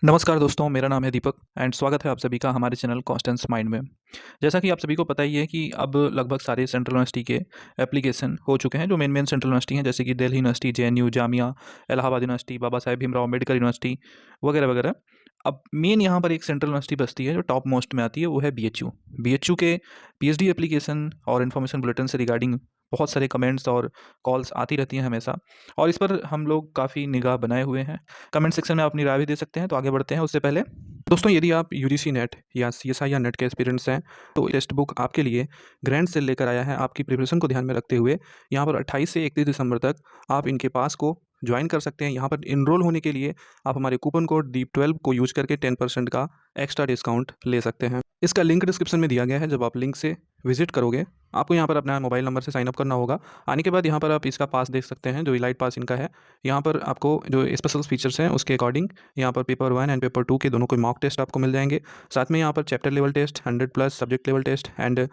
नमस्कार दोस्तों, मेरा नाम है दीपक एंड स्वागत है आप सभी का हमारे चैनल कॉन्स्टेंस माइंड में। जैसा कि आप सभी को पता ही है कि अब लगभग सारे सेंट्रल यूनिवर्सिटी के एप्लीकेशन हो चुके हैं, जो मेन सेंट्रल यूनिवर्सिटी हैं, जैसे कि Delhi university, JNU, Jamia, Allahabad university, Baba Saheb Bhimrao Ambedkar university वगैरह वगैरह। अब मेन यहाँ पर एक सेंट्रल यूनिवर्सिटी बसती है जो टॉप मोस्ट में आती है, वो है बीएचयू। बीएचयू के पीएचडी एप्लीकेशन और इन्फॉर्मेशन बुलेटिन से रिगार्डिंग बहुत सारे कमेंट्स और कॉल्स आती रहती हैं हमेशा, और इस पर हम लोग काफ़ी निगाह बनाए हुए हैं। कमेंट सेक्शन में आप अपनी राय भी दे सकते हैं। तो आगे बढ़ते हैं उससे पहले दोस्तों, यदि आप यूजीसी नेट या सीएसआई या नेट के एक्सपीरियंस हैं तो टेक्स्ट बुक आपके लिए ग्रैंड सेल लेकर आया है। आपकी प्रिपरेशन को ध्यान में रखते हुए यहाँ पर 28 से 31 दिसंबर तक आप इनके पास को ज्वाइन कर सकते हैं। यहाँ पर इनरोल होने के लिए आप हमारे कूपन कोड दीप12 को यूज करके 10% का एक्स्ट्रा डिस्काउंट ले सकते हैं। इसका लिंक डिस्क्रिप्शन में दिया गया है। जब आप लिंक से विजिट करोगे, आपको यहाँ पर अपना मोबाइल नंबर से साइन अप करना होगा। आने के बाद यहाँ पर आप इसका पास देख सकते हैं, जो इलाइट पास इनका है। यहाँ पर आपको जो स्पेशल फीचर्स हैं उसके अकॉर्डिंग यहाँ पर पेपर 1 एंड पेपर 2 के दोनों कोई मॉक टेस्ट आपको मिल जाएंगे। साथ में यहाँ पर chapter level test, 100+ subject level test and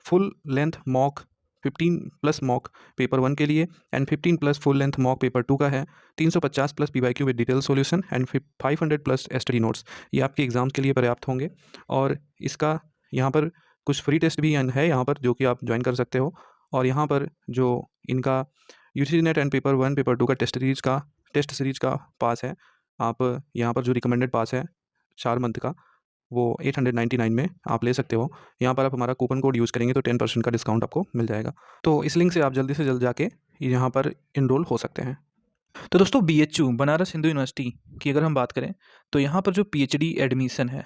full length mock 15+ mock paper 1 के लिए and 15+ full length mock paper 2 का है। 350+ PYQ with detail solution and 500+ study notes, ये आपके एग्जाम्स के लिए पर्याप्त होंगे। और इसका यहाँ पर कुछ फ्री टेस्ट भी है यहाँ पर, जो कि आप ज्वाइन कर सकते हो। और यहाँ पर जो इनका UGC net and paper 1 paper 2 का टेस्ट सीरीज का पास है, आप यहाँ पर जो रिकमेंडेड पास है 4 मंथ का, वो 899 में आप ले सकते हो। यहाँ पर आप हमारा कूपन कोड यूज़ करेंगे तो 10% का डिस्काउंट आपको मिल जाएगा। तो इस लिंक से आप जल्दी से जल्द जाके यहाँ पर इनरोल हो सकते हैं। तो दोस्तों, बीएचयू बनारस हिंदू यूनिवर्सिटी की अगर हम बात करें तो यहाँ पर जो पीएचडी एडमिशन है,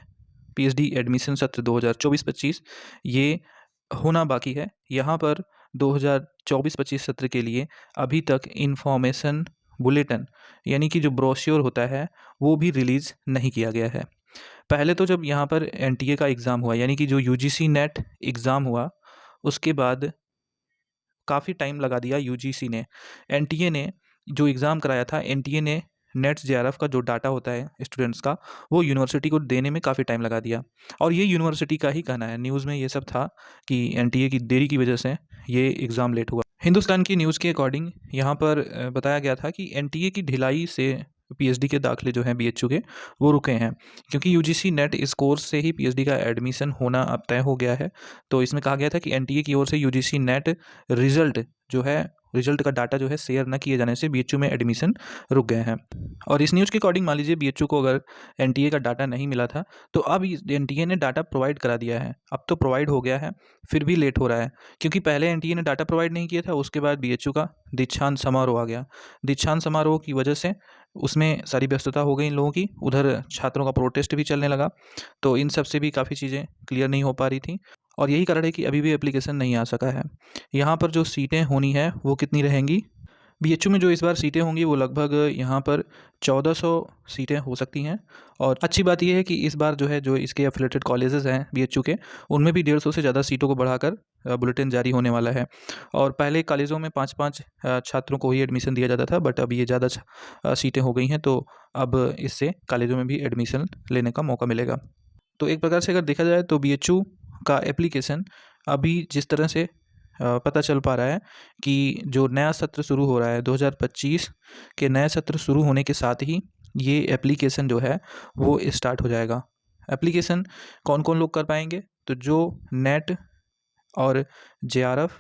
पीएचडी एडमिशन सत्र 2024-25 ये होना बाकी है। यहाँ पर 2024-25 सत्र के लिए अभी तक इन्फॉर्मेशन बुलेटिन यानी कि जो ब्रोश्योर होता है वो भी रिलीज़ नहीं किया गया है। पहले तो जब यहाँ पर एनटीए का एग्ज़ाम हुआ, यानी कि जो यूजीसी नेट एग्ज़ाम हुआ, उसके बाद काफ़ी टाइम लगा दिया यूजीसी ने। एनटीए ने जो एग्ज़ाम कराया था, एनटीए ने नेट्स जेआरएफ का जो डाटा होता है स्टूडेंट्स का, वो यूनिवर्सिटी को देने में काफ़ी टाइम लगा दिया। और ये यूनिवर्सिटी का ही कहना है, न्यूज़ में ये सब था कि एनटीए की देरी की वजह से ये एग्ज़ाम लेट हुआ। हिंदुस्तान की न्यूज़ के अकॉर्डिंग यहाँ पर बताया गया था कि एनटीए की ढिलाई से पीएचडी के दाखिले जो हैं बीएचयू के, वो रुके हैं, क्योंकि यूजीसी नेट इस कोर्स से ही पीएचडी का एडमिशन होना अब तय हो गया है। तो इसमें कहा गया था कि एनटीए की ओर से यूजीसी नेट रिजल्ट का डाटा जो है शेयर न किए जाने से बीएचयू में एडमिशन रुक गए हैं। और इस न्यूज़ के अकॉर्डिंग मान लीजिए बीएचयू को अगर एनटीए का डाटा नहीं मिला था, तो अब एनटीए ने डाटा प्रोवाइड करा दिया है। अब तो प्रोवाइड हो गया है, फिर भी लेट हो रहा है, क्योंकि पहले एनटीए ने डाटा प्रोवाइड नहीं किया था, उसके बाद बीएचयू का दीक्षांत समारोह आ गया। दीक्षांत समारोह की वजह से उसमें सारी व्यस्तता हो गई इन लोगों की, उधर छात्रों का प्रोटेस्ट भी चलने लगा, तो इन सब से भी काफ़ी चीज़ें क्लियर नहीं हो पा रही थी, और यही कारण है कि अभी भी एप्लीकेशन नहीं आ सका है। यहाँ पर जो सीटें होनी है वो कितनी रहेंगी, बीएचयू में जो इस बार सीटें होंगी वो लगभग यहाँ पर 1400 सीटें हो सकती हैं। और अच्छी बात यह है कि इस बार जो इसके एफिलेटेड कॉलेजेस हैं बीएचयू के, उनमें भी 150 से ज़्यादा सीटों को बढ़ाकर बुलेटिन जारी होने वाला है। और पहले कॉलेजों में 5-5 छात्रों को ही एडमिशन दिया जाता था, बट अब ये ज़्यादा सीटें हो गई हैं, तो अब इससे कॉलेजों में भी एडमिशन लेने का मौका मिलेगा। तो एक प्रकार से अगर देखा जाए तो बीएचयू का एप्लीकेशन अभी जिस तरह से पता चल पा रहा है कि जो नया सत्र शुरू हो रहा है 2025 के नए सत्र शुरू होने के साथ ही ये एप्लीकेशन जो है वो स्टार्ट हो जाएगा। एप्लीकेशन कौन कौन लोग कर पाएंगे, तो जो नेट और जेआरएफ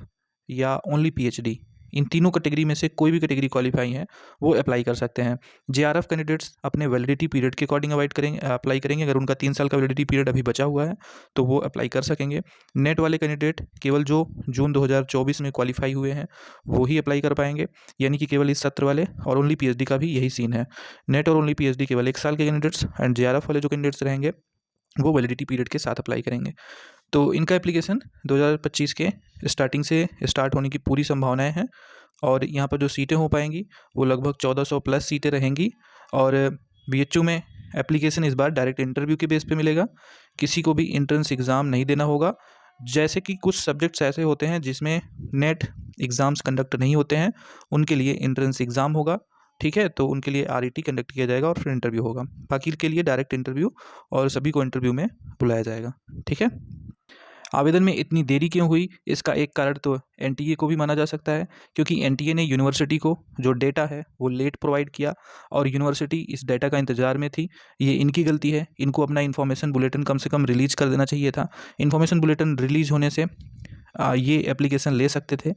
या ओनली पीएचडी, इन तीनों कैटेगरी में से कोई भी कैटेगरी क्वालिफाई है वो अप्लाई कर सकते हैं। जेआरएफ कैंडिडेट्स अपने वैलिडिटी पीरियड के अकॉर्डिंग अप्लाई करेंगे। अगर उनका 3 साल का वैलिडिटी पीरियड अभी बचा हुआ है तो वो अप्लाई कर सकेंगे। नेट वाले कैंडिडेट केवल जो जून 2024 में क्वालिफाई हुए हैं वो ही अप्लाई कर पाएंगे, यानी कि केवल इस सत्र वाले। और ओनली पीएचडी का भी यही सीन है, नेट और ओनली पीएचडी केवल 1 साल के कैंडिडेट्स, एंड जेआरएफ वाले जो कैंडिडेट्स रहेंगे वो वैलिडिटी पीरियड के साथ अप्लाई करेंगे। तो इनका एप्लीकेशन 2025 के स्टार्टिंग से स्टार्ट होने की पूरी संभावनाएं हैं। और यहाँ पर जो सीटें हो पाएंगी वो लगभग 1400+ सीटें रहेंगी। और बीएचयू में एप्लीकेशन इस बार डायरेक्ट इंटरव्यू के बेस पे मिलेगा, किसी को भी इंट्रेंस एग्ज़ाम नहीं देना होगा। जैसे कि कुछ सब्जेक्ट्स ऐसे होते हैं जिसमें नेट एग्ज़ाम्स कंडक्ट नहीं होते हैं, उनके लिए इंट्रेंस एग्ज़ाम होगा, ठीक है, तो उनके लिए आरईटी कंडक्ट किया जाएगा और फिर इंटरव्यू होगा। बाकी के लिए डायरेक्ट इंटरव्यू, और सभी को इंटरव्यू में बुलाया जाएगा, ठीक है। आवेदन में इतनी देरी क्यों हुई, इसका एक कारण तो एनटीए को भी माना जा सकता है, क्योंकि एनटीए ने यूनिवर्सिटी को जो डेटा है वो लेट प्रोवाइड किया और यूनिवर्सिटी इस डेटा का इंतजार में थी। ये इनकी गलती है, इनको अपना इन्फॉर्मेशन बुलेटिन कम से कम रिलीज कर देना चाहिए था। इन्फॉर्मेशन बुलेटिन रिलीज होने से ये एप्लीकेशन ले सकते थे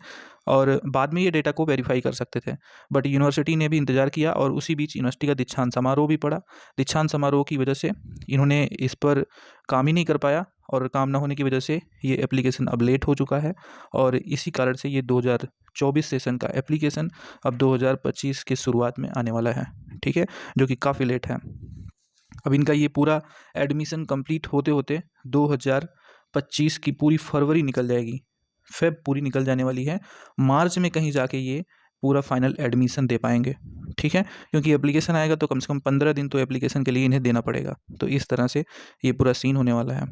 और बाद में ये डेटा को वेरीफाई कर सकते थे, बट यूनिवर्सिटी ने भी इंतज़ार किया और उसी बीच यूनिवर्सिटी का दीक्षांत समारोह भी पड़ा। दीक्षांत समारोह की वजह से इन्होंने इस पर काम ही नहीं कर पाया और काम ना होने की वजह से ये एप्लीकेशन अब लेट हो चुका है और इसी कारण से ये 2024 सेशन का एप्लीकेशन अब 2025 की शुरुआत में आने वाला है, ठीक है, जो कि काफ़ी लेट है। अब इनका ये पूरा एडमिशन कंप्लीट होते होते 2025 की पूरी फरवरी निकल जाएगी, फेब पूरी निकल जाने वाली है, मार्च में कहीं जाके ये पूरा फाइनल एडमिशन दे पाएंगे, ठीक है, क्योंकि एप्लीकेशन आएगा तो कम से कम 15 दिन तो एप्लीकेशन के लिए इन्हें देना पड़ेगा। तो इस तरह से ये पूरा सीन होने वाला है।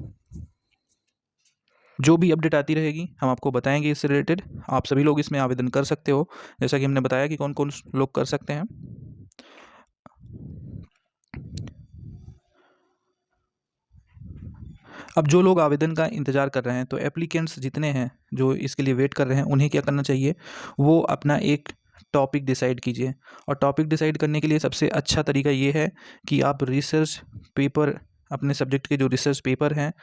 जो भी अपडेट आती रहेगी हम आपको बताएंगे इससे रिलेटेड। आप सभी लोग इसमें आवेदन कर सकते हो, जैसा कि हमने बताया कि कौन कौन लोग कर सकते हैं। अब जो लोग आवेदन का इंतज़ार कर रहे हैं, तो एप्लीकेंट्स जितने हैं जो इसके लिए वेट कर रहे हैं, उन्हें क्या करना चाहिए, वो अपना एक टॉपिक डिसाइड कीजिए। और टॉपिक डिसाइड करने के लिए सबसे अच्छा तरीका ये है कि आप रिसर्च पेपर, अपने सब्जेक्ट के जो रिसर्च पेपर हैं,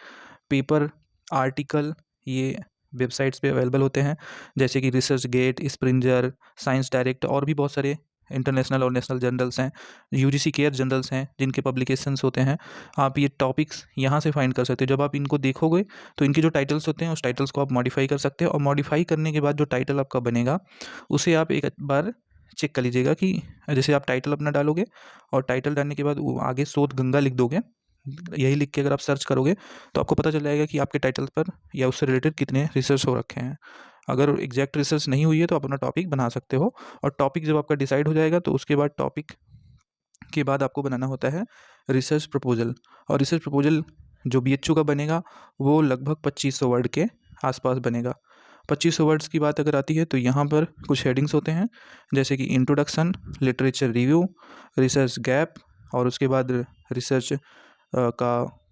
पेपर आर्टिकल, ये वेबसाइट्स पे अवेलेबल होते हैं, जैसे कि research gate, Springer, science direct और भी बहुत सारे इंटरनेशनल और नेशनल जर्नल्स हैं, यूजीसी केयर जर्नल्स हैं जिनके पब्लिकेशंस होते हैं। आप ये टॉपिक्स यहाँ से फाइंड कर सकते हो। जब आप इनको देखोगे तो इनके जो टाइटल्स होते हैं उस टाइटल्स को आप मॉडिफाई कर सकते हो और मॉडिफाई करने के बाद जो टाइटल आपका बनेगा उसे आप एक बार चेक कर लीजिएगा कि जैसे आप टाइटल अपना डालोगे और टाइटल डालने के बाद वो आगे शोध गंगा लिख दोगे, यही लिख के अगर आप सर्च करोगे तो आपको पता चल जाएगा कि आपके टाइटल पर या उससे रिलेटेड कितने रिसर्च हो रखे हैं। अगर एग्जैक्ट रिसर्च नहीं हुई है तो आप अपना टॉपिक बना सकते हो और टॉपिक जब आपका डिसाइड हो जाएगा तो उसके बाद टॉपिक के बाद आपको बनाना होता है रिसर्च प्रपोजल। और रिसर्च प्रपोजल जो बीएचयू का बनेगा वो लगभग 2500 वर्ड के आसपास बनेगा। 2500 वर्ड्स की बात अगर आती है तो यहाँ पर कुछ हेडिंग्स होते हैं, जैसे कि introduction, literature review, research gap और उसके बाद रिसर्च का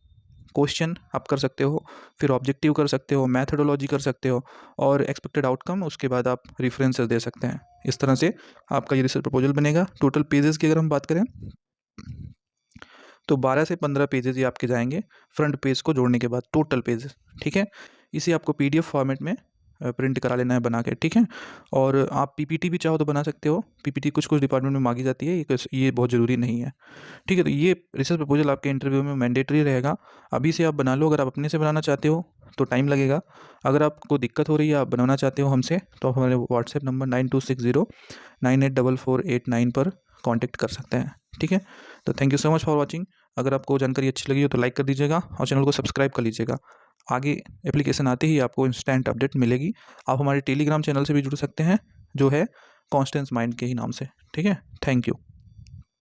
क्वेश्चन आप कर सकते हो, फिर ऑब्जेक्टिव कर सकते हो, मैथडोलॉजी कर सकते हो और एक्सपेक्टेड आउटकम, उसके बाद आप रेफरेंसेस दे सकते हैं। इस तरह से आपका ये रिसर्च प्रपोजल बनेगा। टोटल पेजेस की अगर हम बात करें तो 12 से 15 पेजेस ये आपके जाएंगे फ्रंट पेज को जोड़ने के बाद, टोटल पेजेस, ठीक है। इसे आपको पीडीएफ फॉर्मेट में प्रिंट करा लेना है बना के, ठीक है। और आप पीपीटी भी चाहो तो बना सकते हो, पीपीटी कुछ कुछ डिपार्टमेंट में मांगी जाती है, ये बहुत ज़रूरी नहीं है, ठीक है। तो ये रिसर्च प्रपोजल आपके इंटरव्यू में मैंडेटरी रहेगा। अभी से आप बना लो, अगर आप अपने से बनाना चाहते हो तो टाइम लगेगा। अगर आपको दिक्कत हो रही है, आप बनाना चाहते हो हमसे, तो आप हमारे व्हाट्सएप नंबर 9260984489 पर कॉन्टैक्ट कर सकते हैं, ठीक है। तो thank you so much for watching. अगर आपको जानकारी अच्छी लगी हो तो लाइक कर दीजिएगा और चैनल को सब्सक्राइब कर लीजिएगा। आगे एप्लीकेशन आते ही आपको इंस्टेंट अपडेट मिलेगी। आप हमारे टेलीग्राम चैनल से भी जुड़ सकते हैं, जो है कॉन्स्टेंस माइंड के ही नाम से, ठीक है। Thank you.